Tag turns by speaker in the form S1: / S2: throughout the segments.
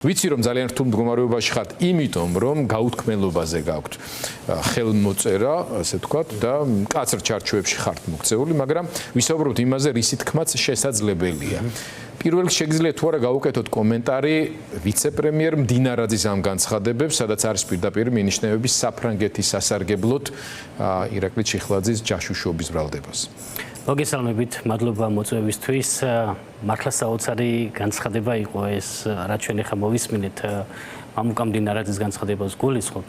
S1: ვიცი რომ ძალიან რთულ მდგომარეობაში ხართ, იმიტომ რომ გაუთქმელობაზე გაქვთ ხელმოწერა, ასე ვთქვათ და მკაცრ ჩარჩოებში ხართ მოქცეული, მაგრამ ვისაუბროთ იმაზე, რისი თქმაც შესაძლებელია. პირველ რიგში შეგიძლიათ თუ არა გავუკეთოთ კომენტარი ვიცე-პრემიერ მდინარაძის ამ განცხადებებს, სადაც არის პირდაპირ მინიშნებები საფრანგეთის სასარგებლოდ ირაკლი ჩიხლაძის ჯაშუშობის ბრალდებას.
S2: მოგესალმებით, მადლობა მოწვევისთვის. მართლა საოცარი განცხადება იყო ეს, რაც ჩვენ ახლა მოვისმინეთ მამუკა მდინარაძის განცხადებას გულისხმობ.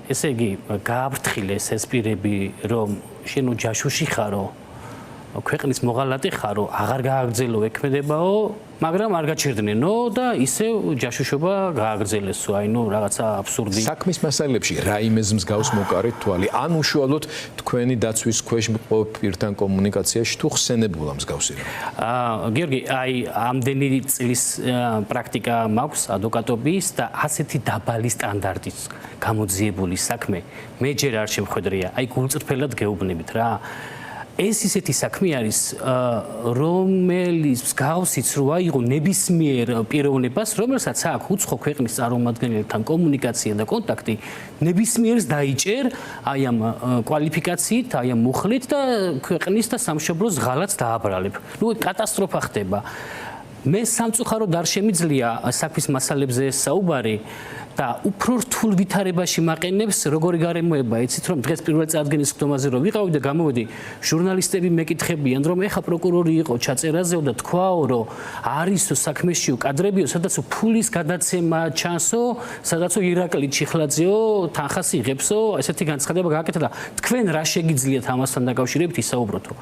S2: ესე იგი, გააფრთხილეს ეს პირები, რომ შენ ჯაშუში ხარო, ქვეყნის მოღალატე ხარო, აღარ გააგრძელო ექმედებაო, მაგრამ არ გაჩერდნენო და ისევ ჯაშუშობა გააგრძელესო, აი ნუ რაღაცა აბსურდი.
S1: საქმის მასალებში რაიმეს მსგავს მოკარეთ თვალი, ან უშუალოდ თქვენი დაცვის ქვეშ მყოფ პირთან კომუნიკაციაში თუ ხსენებულა მსგავსი რა.
S2: გიორგი, აი ამდენი წლის პრაქტიკა მაქვს ადვოკატობის და ასეთი დაბალი სტანდარტის გამოძიებული საქმე მე ჯერ არ შემხვედრია. აი გულწრფელად გეუბნებით რა. ეს ისეთი საქმე არის, რომელიც მსგავსიც რო აიღო ნებისმიერ პიროვნებას, რომელსაც აქვს უცხო ქვეყნის წარმომადგენელთან კომუნიკაცია და კონტაქტი, ნებისმიერს დაიჭერ აი ამ კვალიფიკაციით, აი ამ მუხლით და ქვეყნის და სამშობლოს ღალატს დააბრალებ. ნუ კატასტროფა ხდება. მე სამწუხაროდ არ შემიძლია საქმის მასალებზე საუბარი და უფრო რთულ ვითარებაში მაყენებს როგორი გარემოება, იცით რომ დღეს პირველ წარდგენის ხდომაზე რომ ვიყავი და გამოვედი, ჟურნალისტები მეკითხებიან, რომ ეხა პროკურორი იყო ჩაწერაზეო და თქვაო, რომ არისო საქმეშიო კადრებიო, სადაცო ფულის გადაცემა ჩანსო, სადაცო ირაკლი ჩიხლაძეო თანხას იღებსო, ესეთი განცხადება გააკეთა და თქვენ რა შეგიძლიათ ამასთან დაკავშირებით ისაუბროთ, რომ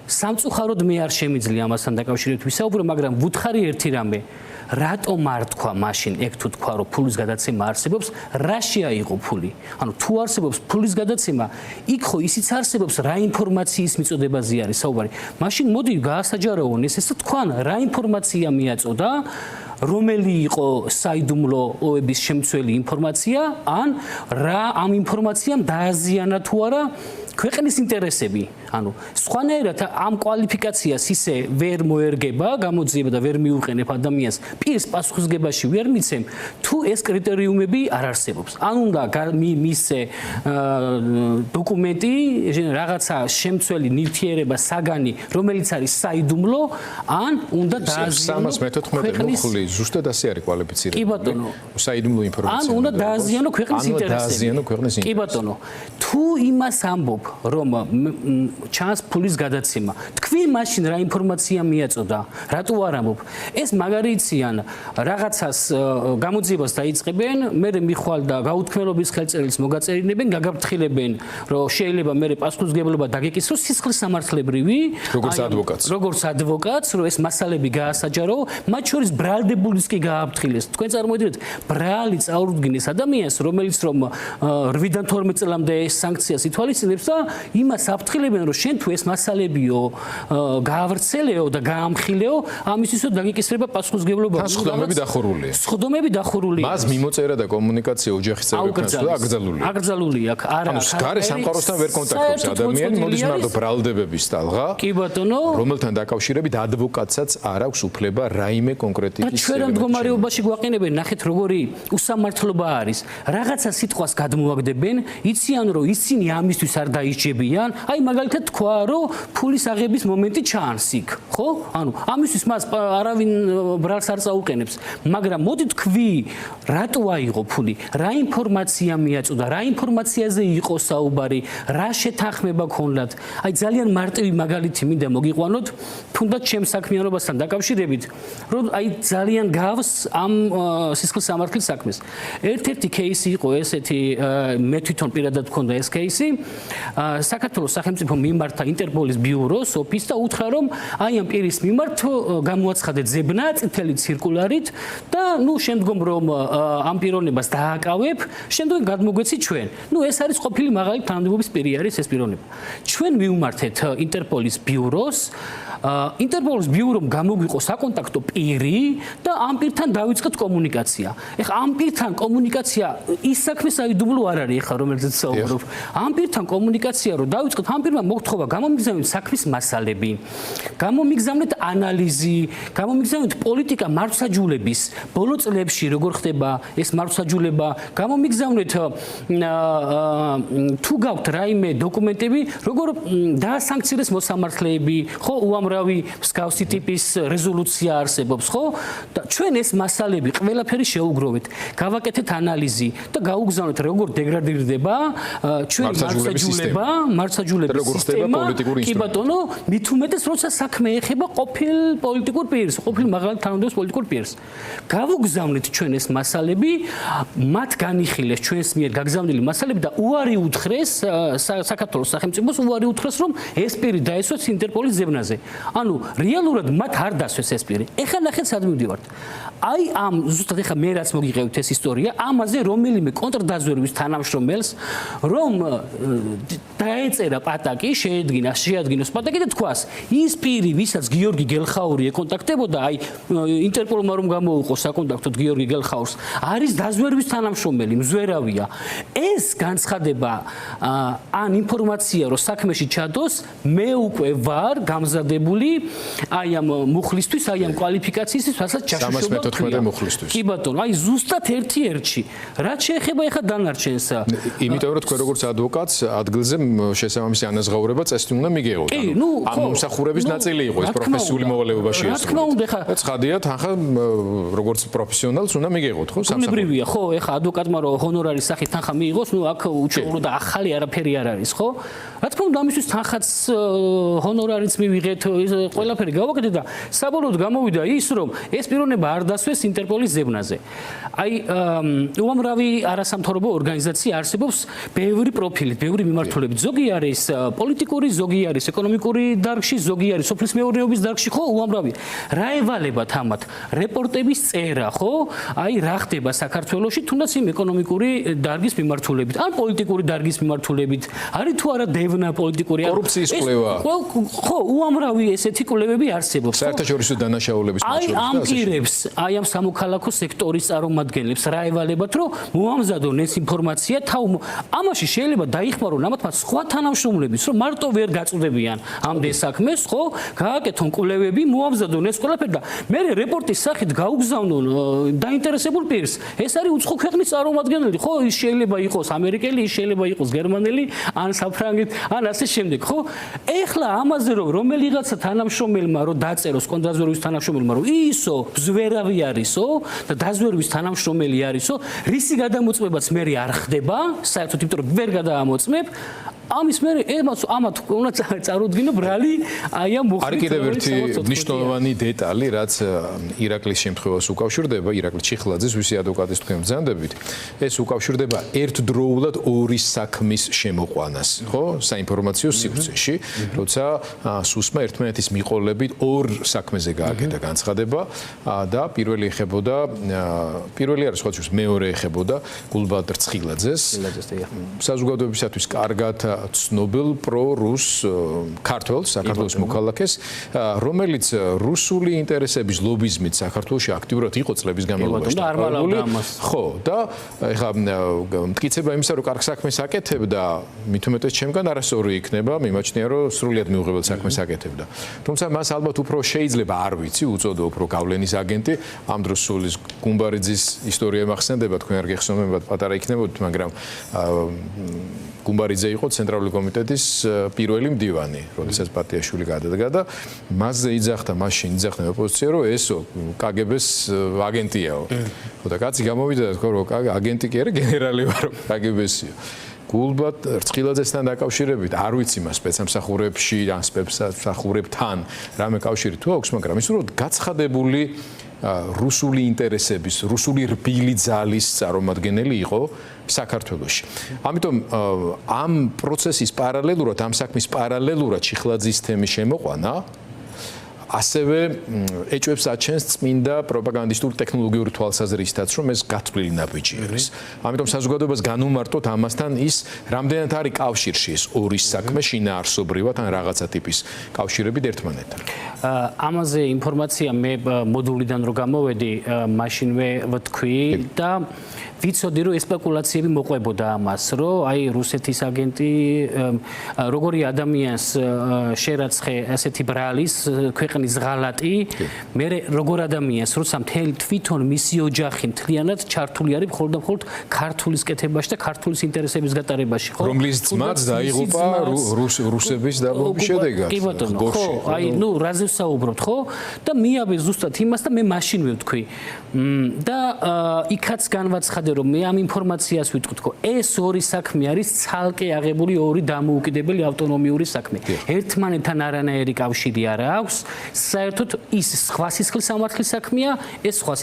S2: სამწუხაროდ მე არ შემიძლია ამასთან დაკავშირებით ვისაუბრო, მაგრამ ვუთხარი ერთი რამე, რატომ არ თქვა მაშინ ეგ თუ თქვა რომ ფულის გადაცემა არსებობს, რა შეაიღო ფული? ანუ თუ არსებობს ფულის გადაცემა, იქ ხო ისიც არსებობს რა ინფორმაციის მიწოდებაზე არის საუბარი. მაშინ მოდი გაასაჯაროონ ესეც თქვან რა ინფორმაცია მიაწოდა, რომელი იყო საიდუმლოების შემცველი ინფორმაცია, ან რა ამ ინფორმაციამ დააზიანა თუ არა ქვეყნის ინტერესები. ანუ სხვანაირად ამ კვალიფიკაციას ისე ვერ მოერგება, გამოძიება და ვერ მიუყენებ ადამიანს, პირს პასუხისგებაში ვერ მიცემ, თუ ეს კრიტერიუმები არ არსებობს. ან უნდა მისცე დოკუმენტი, რაღაცა შემცველი ნივთიერება, საგანი, რომელიც არის საიდუმლო, ან უნდა დააზიანო
S1: 314 მუხლი, ზუსტად ასე არის კვალიფიცირებული.
S2: კი ბატონო.
S1: საიდუმლო ინფორმაცია.
S2: ან უნდა დააზიანო ქვეყნის ინტერესები. კი ბატონო. თუ იმას ამბობ, რომ ჩანს ფულის გადაცემა. თქვი მაშინ რა ინფორმაცია მიაწოდა? რატო არ ამბობ? ეს მაგარიციან რაღაცას გამოძიებას დაიწყებენ, მე მიხვალ და გაუთქმელობის ხელწერილს მოგაწერინებენ, გაგაფრთხილებენ, რომ შეიძლება მე პასუხისმგებლობა დაგეკისროს სისხლის სამართლებრივი, როგორც ადვოკატს, რომ ეს მასალები გაასაჯარო, მათ შორის ბრალდებულის კი გააფრთხილეს. თქვენ წარმოიდგინეთ, ბრალი წაუდგინეს ადამიანს, რომელიც რომ 8-დან 12 წლამდე ეს სანქციას ითვალისწინებს და იმას აფრთხილებენ, რომ შენ თუ ეს მასალებიო გაავრცელეო და გაამხილეო, ამისთვისო დაგეკისრება პასუხისმგებლობა.
S1: სხდომები დახურულია.
S2: სხდომები დახურულია.
S1: მას მიმოწერა და კომუნიკაცია ოჯახის წევრებთან აკრძალულია.
S2: აკრძალულია აქ. არა,
S1: ანუ გარე სამყაროსთან ვერ კონტაქტობს ადამიანი, მოდის მარტო ბრალდებების ტალღა.
S2: კი ბატონო.
S1: რომელთან დაკავშირებით ადვოკატსაც არ აქვს უფლება რაიმე კონკრეტიკის
S2: და ჩვენ ამ მდგომარეობაში გვაყენებენ, ნახეთ როგორი უსამართლობა არის. რაღაცა სიტყვას გადმოაგდებენ, იციან რომ ისინი ამისთვის არ დაიჭებიან, აი მაგალითად თქვა რომ ფულის აღების მომენტი ჩანს იქ, ხო? ანუ ამისთვის მას არავინ ბრალს არ წაუყენებს, მაგრამ მოდი თქვი, რატო აიღო ფული, რა ინფორმაცია მიაწოდა, რა ინფორმაციაზე იყო საუბარი, რა შეთანხმება ქონდათ. აი ძალიან მარტივი მაგალითი მინდა მოგიყვანოთ, თუნდაც ჩემს საქმიანობასთან დაკავშირებით, რომ აი ძალიან გავს ამ სისხლის სამართლის საქმეს. ერთ-ერთი кейსი იყო ესეთი, მე თვითონ პირადად მქონდა ეს кейსი. საქართველოს სახელმწიფო მიმართა ინტერპოლის ბიუროს ოფისს და უთხრა რომ აი ამ პირის მიმართ გამოაცხადე ძებნა წითელი ცირკულარით და ნუ შემდგომ რომ ამ პიროვნებას დააკავებ, შემდგომ გადმოგვეცი ჩვენ. ნუ ეს არის ყოფილი მაღალი თანამდებობის პირი არის ეს პიროვნება. ჩვენ მივმართეთ ინტერპოლის ბიუროს, ინტერპოლის ბიურომ გამოგვიყო საკონტაქტო პირი და ამ პირთან დავიწყეთ კომუნიკაცია. ეხლა ამ პირთან კომუნიკაცია ის საქმე საიდუმლო არ არის ეხლა რომელზეც საუბრობ. ამ პირთან კომუნიკაცია კომუნიკაცია რომ დავიწყოთ, ამ პირმა მოგთხოვა გამომიგზავნეთ საქმის მასალები, გამომიგზავნეთ ანალიზი, გამომიგზავნეთ პოლიტიკა მართლმსაჯულების ბოლო წლებში როგორ ხდება ეს მართლმსაჯულება, გამომიგზავნეთ თუ გაქვთ რაიმე დოკუმენტები, როგორ დაასანქცირეს მოსამართლეები, ხო, უამრავი მსგავსი ტიპის რეზოლუცია არსებობს, ხო? და ჩვენ ეს მასალები ყველაფერი შევუგროვეთ, გავაკეთეთ ანალიზი და გაუგზავნეთ როგორ დეგრადირდება ჩვენი მართლმსაჯულების სისტემა, კი ბატონო, მით უმეტეს როცა საქმე ეხება ყოფილ პოლიტიკურ პირს, ყოფილ მაღალ თანამდებობის პოლიტიკურ პირს. გავუგზავნეთ ჩვენ ეს მასალები, მათ განიხილეს ჩვენს მიერ გაგზავნილი მასალები და უარი უთხრეს საქართველოს სახელმწიფოს, უარი უთხრეს რომ ეს პირი დაესვეს ინტერპოლის ზებნაზე. ანუ რეალურად მათ არ დასვეს ეს პირი. ეხლა ნახეთ სად მივდივართ. აი ამ ზუსტად ეხლა მე რაც მოგიღებთ ეს ისტორია, ამაზე რომელიმე კონტრდაზვერვის თანამშრომელს რომ დაეწერა პატაკი, შეადგინოს პატაკი და თქვას, ის პირი, ვისაც გიორგი გელხაური ეკონტაქტებოდა, აი ინტერპოლმა რომ გამოუყო საკონტაქტოდ გიორგი გელხაურს, არის დაზვერვის თანამშრომელი, მზვერავია. ეს განცხადება ან ინფორმაცია რომ საქმეში ჩადოს, მე უკვე ვარ გამზადებული აი ამ მუხლისთვის, აი ამ კვალიფიკაციისთვის, რასაც ჩაშოშობა
S1: კი
S2: ბატონო, აი ზუსტად ერთ-ერთში. რაც შეეხება ეხა დანარჩენს.
S1: იმიტომ რომ თქვენ როგორც ადვოკატს ადგილზე შესაბამისი ანაზღაურება წესი უნდა მიგეღოთ. ამ მომსახურების ნაწილი იყო ეს პროფესიული მოვალეობაში ეს.
S2: რა თქმა უნდა, ეხა
S1: ცხადიათ, ახლა როგორც პროფესიონალს უნდა მიგეღოთ, ხო?
S2: სამსახურებრივია, ხო, ეხა ადვოკატმა რო ჰონორარის სახით თანხა მიიღოს, ნუ აქ უჩვეულო და ახალი არაფერი არ არის, ხო? რა თქმა უნდა, ამისთვის თანხაც ჰონორარიც მივიღეთ, ყველაფერი გავაკეთეთ და საბოლოოდ გამოვიდა ის, რომ ეს პიროვნება არ დასვეს ინტერპოლის ზებნაზე. აი უამრავი არასამთავრობო ორგანიზაცია არსებობს ბევრი პროფილით, ბევრი მიმართულებით. ზოგი არის პოლიტიკური, ზოგი არის ეკონომიკური დარგში, ზოგი არის სოფლის მეურნეობის დარგში, ხო, უამრავი. რა ევალებათ ამათ? რეპორტების წერა, ხო? აი რა ხდება საქართველოში, თუნდაც იმ ეკონომიკური დარგის მიმართულებით, ან პოლიტიკური დარგის მიმართულებით. არის თუ არა დევნა პოლიტიკური
S1: კორუფციის კვლევა.
S2: ხო, უამრავი ესეთი კვლევები არსებობს.
S1: საერთაშორისო დანაშაულების
S2: მაჩვენებელს. აი ამ პირებს, აი ამ სამოქალაქო სექტორის წარმომადგენლებს რა ევალებათ, რომ მოამზადონ ეს ინფორმაცია ამაში შეიძლება დაიხმარონ ამათ სხვა თანამშრომლებიც, რომ მარტო ვერ გაწვდებიან ამდენ საქმეს, ხო? გააკეთონ კვლევები, მოამზადონ ეს ყველაფერი და მე რეპორტის სახით გაუგზავნონ დაინტერესებულ პირს. ეს არის უცხო ქვეყნის წარმომადგენელი, ხო? ის შეიძლება იყოს ამერიკელი, ის შეიძლება იყოს გერმანელი, ან საფრანგეთი, ან ასე შემდეგ, ხო? ეხლა ამაზე რომ რომელიღაცა თანამშრომელმა რომ დაწეროს კონტრდაზვერვის თანამშრომელმა რომ ისო ზვერავი არისო და დაზვერვის თანამშრომელი არისო, რისი გადამოწმებაც მე არ ხდება, საერთოდ იმიტომ რომ ვერ გადაამოწმებ, ამის მე ამათ უნდა წარუდგინო ბრალი აი ამ მუხლით.
S1: არის კიდევ ერთი მნიშვნელოვანი დეტალი, რაც ირაკლის შემთხვევას უკავშირდება, ირაკლი ჩიხლაძის, ვისი ადვოკატის თქვენ ბრძანდებით, ეს უკავშირდება ერთდროულად ორი საქმის შემოყვანას, ხო? საინფორმაციო სივრცეში, როცა სუსმა ერთმანეთის მიყოლებით ორ საქმეზე გააკეთა განცხადება და პირველი არის სხვა შორის მეორე ეხებოდა გულბად რცხილაძეს, საზოგადოებისათვის კარგად ცნობილ პრო-რუს ქართველს, საქართველოს მოქალაქეს, რომელიც რუსული ინტერესების ლობიზმით საქართველოში აქტიურად იყო წლების განმავლობაში. ხო, და ეხლა მტკიცება იმისა, რომ კარგ საქმეს აკეთებდა, მით უმეტეს ჩემგან არასწორი იქნება, მიმაჩნია, რომ სრულიად მიუღებელ საქმეს აკეთებდა. თუმცა მას ალბათ უფრო შეიძლება, არ ვიცი, უწოდო უფრო გავლენის აგენტი, ამ დროს სულის გუმბარიძის ისტორია მახსენდება, თქვენ არ გეხსოვებათ, პატარა იქნებოდით, მაგრამ გუმბარიძე იყო ცენტრალური კომიტეტის პირველი მდივანი, როდესაც პატიაშვილი გადადგა და მასზე მაშინ იძახდა ოპოზიცია, რომ ესო კგბ-ს აგენტიაო. ხო და კაცი გამოვიდა და თქვა, რომ აგენტი კი არა, გენერალი ვარო, კგბ-სიო. გულბად რცხილაძესთან დაკავშირებით არ ვიცი მას სპეცსამსახურებში ან სპეცსამსახურებთან რამე კავშირი თუ აქვს, მაგრამ ის რომ გაცხადებული რუსული ინტერესების, რუსული რბილი ძალის წარმომადგენელი იყო საქართველოში. ამიტომ ამ პროცესის პარალელურად, ამ საქმის პარალელურად ჩიხლაძის თემის შემოყვანა ასევე ეჭვებს აჩენს წმინდა პროპაგანდისტურ ტექნოლოგიური თვალსაზრისითაც, რომ ეს გათვლილი ნაბიჯი არის. ამიტომ საზოგადოებას განუმარტოთ ამასთან ის, რამდენად არის კავშირში ეს ორი საქმე შინაარსობრივად ან რაღაცა ტიპის კავშირებით ერთმანეთთან.
S2: ამაზე ინფორმაცია მე მოდულიდან რო გამოვედი, მაშინვე ვთქვი და ვიცოდი რომ სპეკულაციები მოყვებოდა ამას, რომ აი რუსეთის აგენტი როგორი ადამიანს შერაცხე ასეთი ბრალის ქვეყნის ღალატი, მე როგორ ადამიანს, როცა თვითონ მისი ოჯახი მთლიანად ჩართული არის მხოლოდ ქართულის კეთებაში და ქართულის ინტერესების გატარებაში, ხო?
S1: რომლის ძმაც დაიღუპა რუსების დაბომბვის შედეგად.
S2: კი ბატონო, ხო, აი ნუ რაზე ვსაუბრობთ, ხო? და მიაბე ზუსტად იმას და მე მაშინვე ვთქვი. და იქაც განვაცხადე რომ მე ამ ინფორმაციას ვიტყვით, რომ ეს ორი საქმე არის ცალკე აღებული ორი დამოუკიდებელი ავტონომიური საქმე. ერთმანეთთან არანაირი კავშირი არ აქვს. საერთოდ ის სხვა სისხლის სამართლის საქმეა, ეს სხვა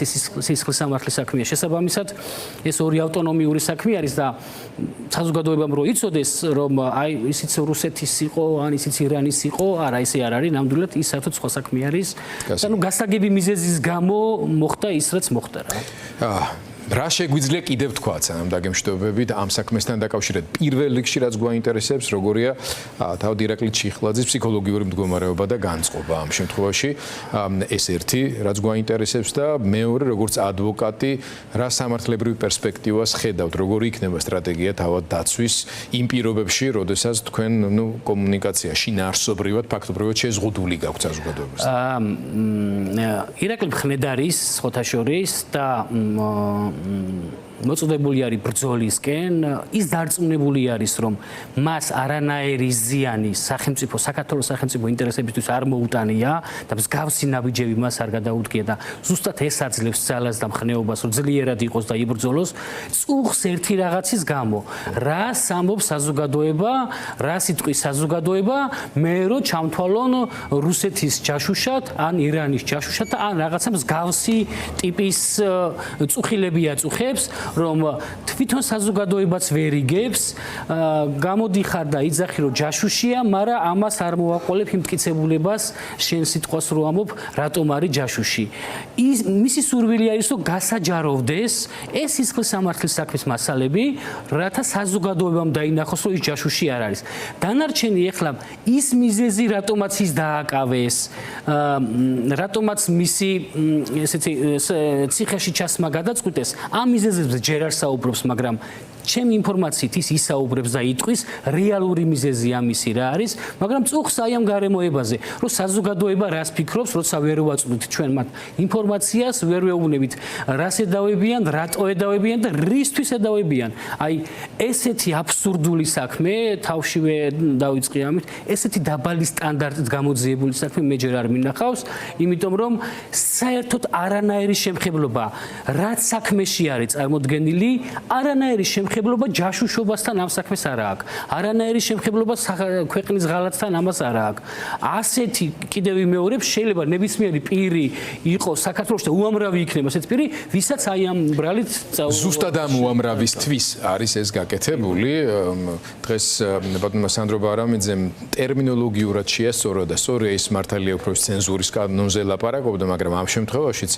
S2: სისხლის სამართლის საქმეა. შესაბამისად, ეს ორი ავტონომიური საქმე არის და საზოგადოებამ რო იცოდეს, რომ აი ისიც რუსეთის იყო, ან ისიც ირანის იყო, არა ესე არ არის, ნამდვილად ის საერთოდ სხვა საქმე არის. და ნუ გასაგები მიზეზის გამო მოხდა ის, რაც მოხდა რა.
S1: რა შეგვიძლია კიდევ თქვაც ამ დაგემშვიდობებით ამ საქმესთან დაკავშირებით პირველ რიგში რაც გვაინტერესებს როგორია თავად ირაკლი ჩიხლაძის ფსიქოლოგიური მდგომარეობა და განწყობა ამ შემთხვევაში ეს ერთი რაც გვაინტერესებს და მეორე როგორც ადვოკატი რა სამართლებრივ პერსპექტივას ხედავთ როგორი იქნება სტრატეგია თავად დაცვის იმ პირობებში როდესაც თქვენ ნუ კომუნიკაცია შინაარსობრივად ფაქტობრივად შეზღუდული გაქვთ საზოგადოებასთან
S2: ირაკლი მხნედარის სხვათა შორის და მოწოდებული არის ბრძოლისკენ, ის დარწმუნებული არის, რომ მას არანაირი ზიანი საქართველოს სახელმწიფო ინტერესებისთვის არ მოუტანია და მსგავსი ნაბიჯები მას არ გადაუდგია და ზუსტად ეს აძლევს ძალას და მხნეობას, რომ ძლიერად იყოს და იბრძოლოს, წუხს ერთი რაღაცის გამო. რას ამბობს საზოგადოება, რას იტყვის საზოგადოება, მე რო ჩამთვალონ რუსეთის ჯაშუშად, ან ირანის ჯაშუშად და ან რაღაცა მსგავსი ტიპის წუხილები აწუხებს, რომ თვითონ საზოგადოებაც ვერ იგებს, გამოდიხარ და იძახი რომ ჯაშუშია, მაგრამ ამას არ მოაყოლებ იმ მტკიცებულებას, შენ სიტყვას რო ამობ, რატომ არის ჯაშუში. მისი სურვილი არის რომ გასაჯაროვდეს ეს სისხლის სამართლის საქმის მასალები, რათა საზოგადოებამ დაინახოს რომ ის ჯაშუში არ არის. დანარჩენი ეხლა ის მიზეზი რატომაც ის დააკავეს, რატომაც მისი ესეთი ციხეში ჩასმა გადაწყვიტეს, ამ მიზეზებზე ჯერ არ საუბრობს, მაგრამ ჩემი ინფორმაციით ის ისაუბრებს და იტყვის რეალური მიზეზი ამისი რა არის, მაგრამ წუხს აი ამ გარემოებაზე, რომ საზოგადოება რას ფიქრობს, როცა ვერ ვაწვდით ჩვენ მათ ინფორმაციას, ვერ ვეუბნებით რას ედავებიან, რატო ედავებიან და რისთვის ედავებიან. აი ესეთი აბსურდული საქმე თავშივე დავიწყე ამით, ესეთი დაბალი სტანდარტით გამოძიებული საქმე მე ჯერ არ მინახავს, იმიტომ რომ საერთოდ არანაირი შემხებლობა რაც საქმეში არის წარმოდგენილი, არანაირი შემხებლობა ჯაშუშობასთან ამ საქმეს არ აქვს. არანაირი შემხებლობა ქვეყნის ღალატთან ამას არ აქვს. ასეთი კიდევ ვიმეორებ, შეიძლება ნებისმიერი პირი იყოს საქართველოში და უამრავი იქნება ესეთი პირი, ვისაც აი ამ ბრალით
S1: ზუსტად ამ უამრავისთვის არის ეს გაკეთებული. დღეს ბატონმა სანდრო ბარამიძემ ტერმინოლოგიურად შეასწორა და სწორია ის მართალია უფრო ცენზურის კანონზე ლაპარაკობდა, მაგრამ ამ შემთხვევაშიც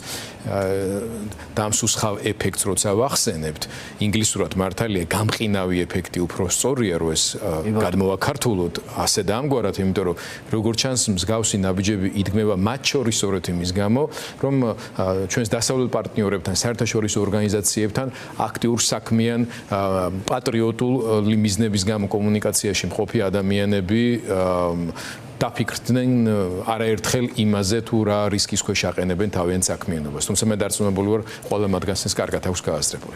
S1: დამსუსხავ ეფექტს როცა ვახსენებთ, ინგლისურად მართალია გამყინავი ეფექტი უფრო სწორია რომ ეს გადმოვაქართულოთ ასე და ამგვარად, იმიტომ რომ როგორც ჩანს მსგავსი ნაბიჯები იდგმება მათ შორის სწორედ იმის გამო, რომ ჩვენს დასავლელ პარტნიორებთან, საერთაშორისო ორგანიზაციებთან აქტიურ საქმიან პატრიოტული მიზნების გამო კომუნიკაციაში მყოფი ადამიანები დაფიქრდნენ არაერთხელ იმაზე თუ რა რისკის ქვეშ აყენებენ თავიანთ საქმიანობას. თუმცა მე დარწმუნებული ვარ, ყველა მათგანს ეს კარგად აქვს გააზრებული.